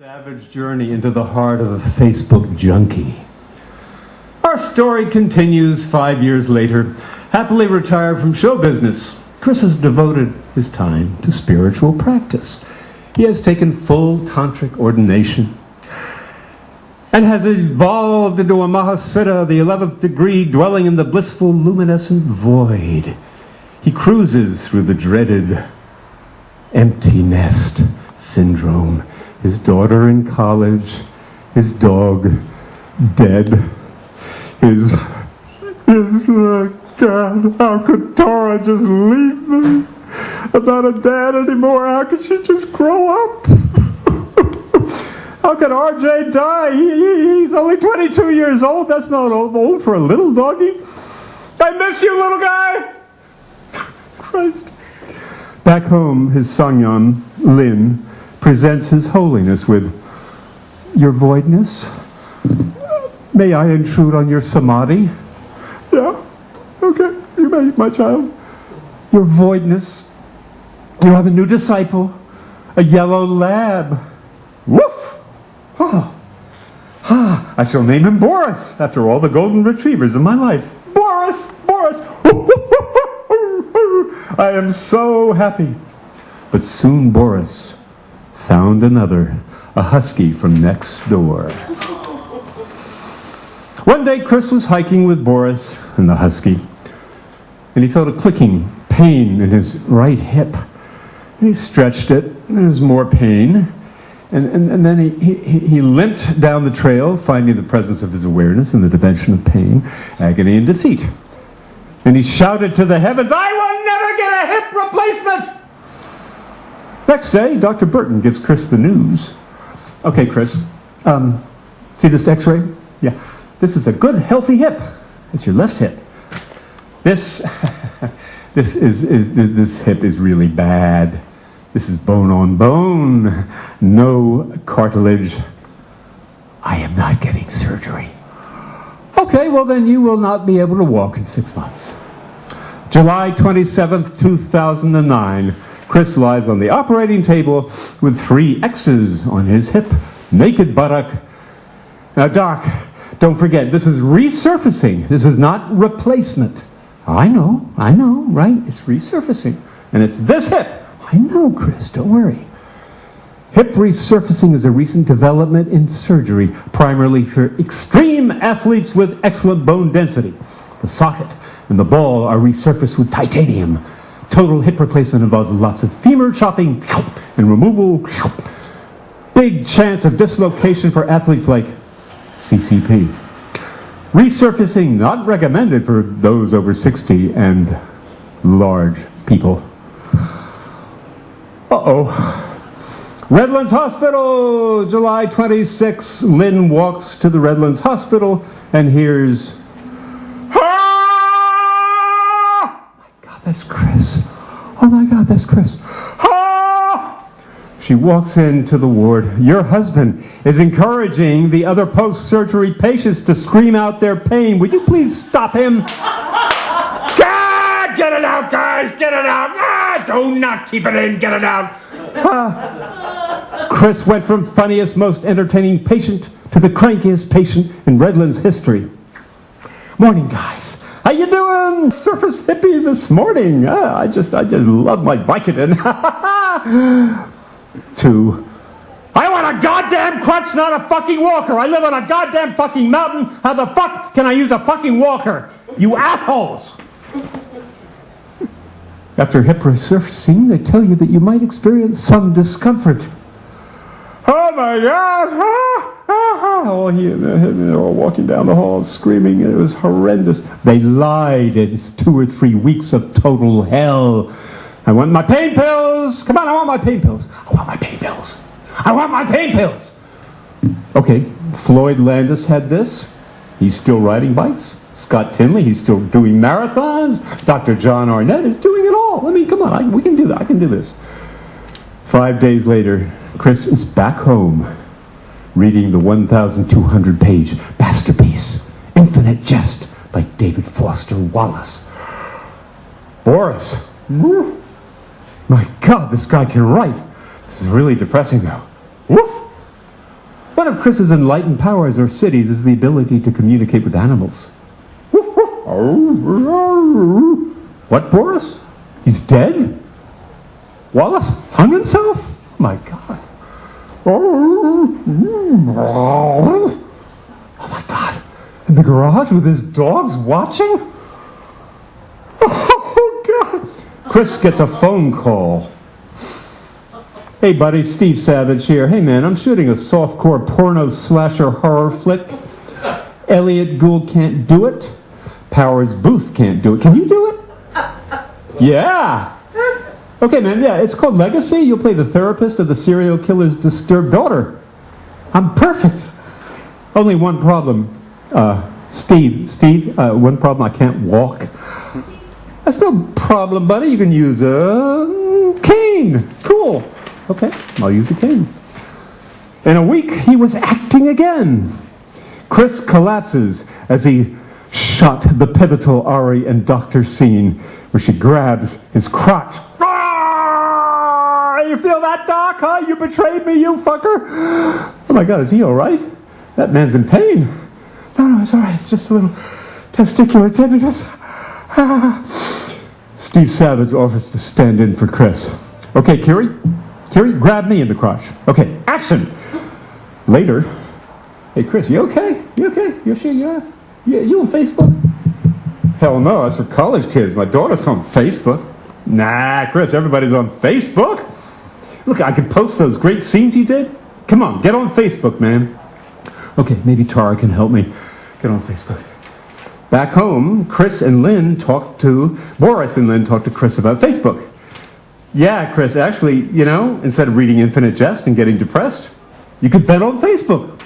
Savage journey into the heart of a Facebook junkie. Our story continues 5 years later. Happily retired from show business, Chris has devoted his time to spiritual practice. He has taken full tantric ordination and has evolved into a Mahasiddha, the 11th degree, dwelling in the blissful luminescent void. He cruises through the dreaded empty nest syndrome. His daughter in college, his dog dead, God, how could Tora just leave me? I'm not a dad anymore. How could she just grow up? How could RJ die? He's only 22 years old. That's not old for a little doggy. I miss you, little guy. Christ. Back home, his Sangyon, Lin, presents his holiness with, "Your voidness, may I intrude on your samadhi?" "Yeah, okay, you may, my child." "Your voidness, you have a new disciple, a yellow lab." "Woof! Oh. Ah, I shall name him Boris, after all the golden retrievers of my life. Boris! Boris! I am so happy." But soon Boris found another, a husky from next door. One day Chris was hiking with Boris and the husky, and he felt a clicking pain in his right hip. And he stretched it, and there was more pain. And then he limped down the trail, finding the presence of his awareness in the dimension of pain, agony, and defeat. And he shouted to the heavens, "I will never get a hip replacement!" Next day, Dr. Burton gives Chris the news. "Okay, Chris, see this x-ray? Yeah, this is a good, healthy hip. It's your left hip. This hip is really bad. This is bone on bone, no cartilage. I am not getting surgery." "Okay, well then you will not be able to walk in 6 months." July 27th, 2009. Chris lies on the operating table with 3 X's on his hip, naked buttock. Now, Doc, don't forget, this is resurfacing. This is not replacement. I know, right? It's resurfacing. And it's this hip. I know, Chris, don't worry. Hip resurfacing is a recent development in surgery, primarily for extreme athletes with excellent bone density. The socket and the ball are resurfaced with titanium. Total hip replacement involves lots of femur chopping and removal. Big chance of dislocation for athletes like CCP. Resurfacing not recommended for those over 60 and large people. Uh-oh. Redlands Hospital, July 26. Lynn walks to the Redlands Hospital and hears, "Ah!" Oh my God, that's Chris. Oh my God, that's Chris. "Ah!" She walks into the ward. "Your husband is encouraging the other post-surgery patients to scream out their pain. Would you please stop him?" "God, get it out, guys, get it out. Ah, do not keep it in, get it out." Chris went from funniest, most entertaining patient to the crankiest patient in Redlands history. "Morning, guys. How you doing? Surface hippie this morning. I just love my Vicodin." 2. "I want a goddamn crutch, not a fucking walker. I live on a goddamn fucking mountain. How the fuck can I use a fucking walker? You assholes!" After hip resurfacing, they tell you that you might experience some discomfort. "Oh my God!" They're all walking down the hall screaming. It was horrendous. They lied. It's 2 or 3 weeks of total hell. "I want my pain pills. Come on, I want my pain pills. I want my pain pills. I want my pain pills." Okay, Floyd Landis had this. He's still riding bikes. Scott Tinley, he's still doing marathons. Dr. John Arnett is doing it all. I mean, come on, we can do that. I can do this. 5 days later, Chris is back home, reading the 1,200-page masterpiece, Infinite Jest, by David Foster Wallace. "Boris, my God, this guy can write. This is really depressing, though. Woof! One of Chris's enlightened powers or cities is the ability to communicate with animals. What, Boris? He's dead? Wallace hung himself? Oh my God. Oh my God. In the garage with his dogs watching? Oh God. Chris gets a phone call. Hey buddy, Steve Savage here. Hey man, I'm shooting a softcore porno slasher horror flick. Elliot Gould can't do it. Powers Booth can't do it. Can you do it? Yeah. Okay man, yeah, it's called Legacy. You'll play the therapist of the serial killer's disturbed daughter. I'm perfect. Only one problem. Steve, one problem, I can't walk. That's no problem, buddy. You can use a cane. Cool. Okay, I'll use a cane. In a week, he was acting again. Chris collapses as he shot the pivotal Ari and Doctor scene where she grabs his crotch. Ah! You feel that, Doc? Huh? You betrayed me, you fucker. Oh my God, is he all right? That man's in pain. No, it's all right. It's just a little testicular tenderness. Steve Savage offers to stand in for Chris. Okay, Kiri, grab me in the crotch. Okay, action. Later. Hey, Chris, you okay? You okay? You sure you are? You on Facebook? Hell no, that's for college kids. My daughter's on Facebook. Nah, Chris, everybody's on Facebook. Look, I can post those great scenes you did. Come on, get on Facebook, man. Okay, maybe Tara can help me get on Facebook. Back home, Boris and Lynn talked to Chris about Facebook. Yeah, Chris, actually, you know, instead of reading Infinite Jest and getting depressed, you could bet on Facebook.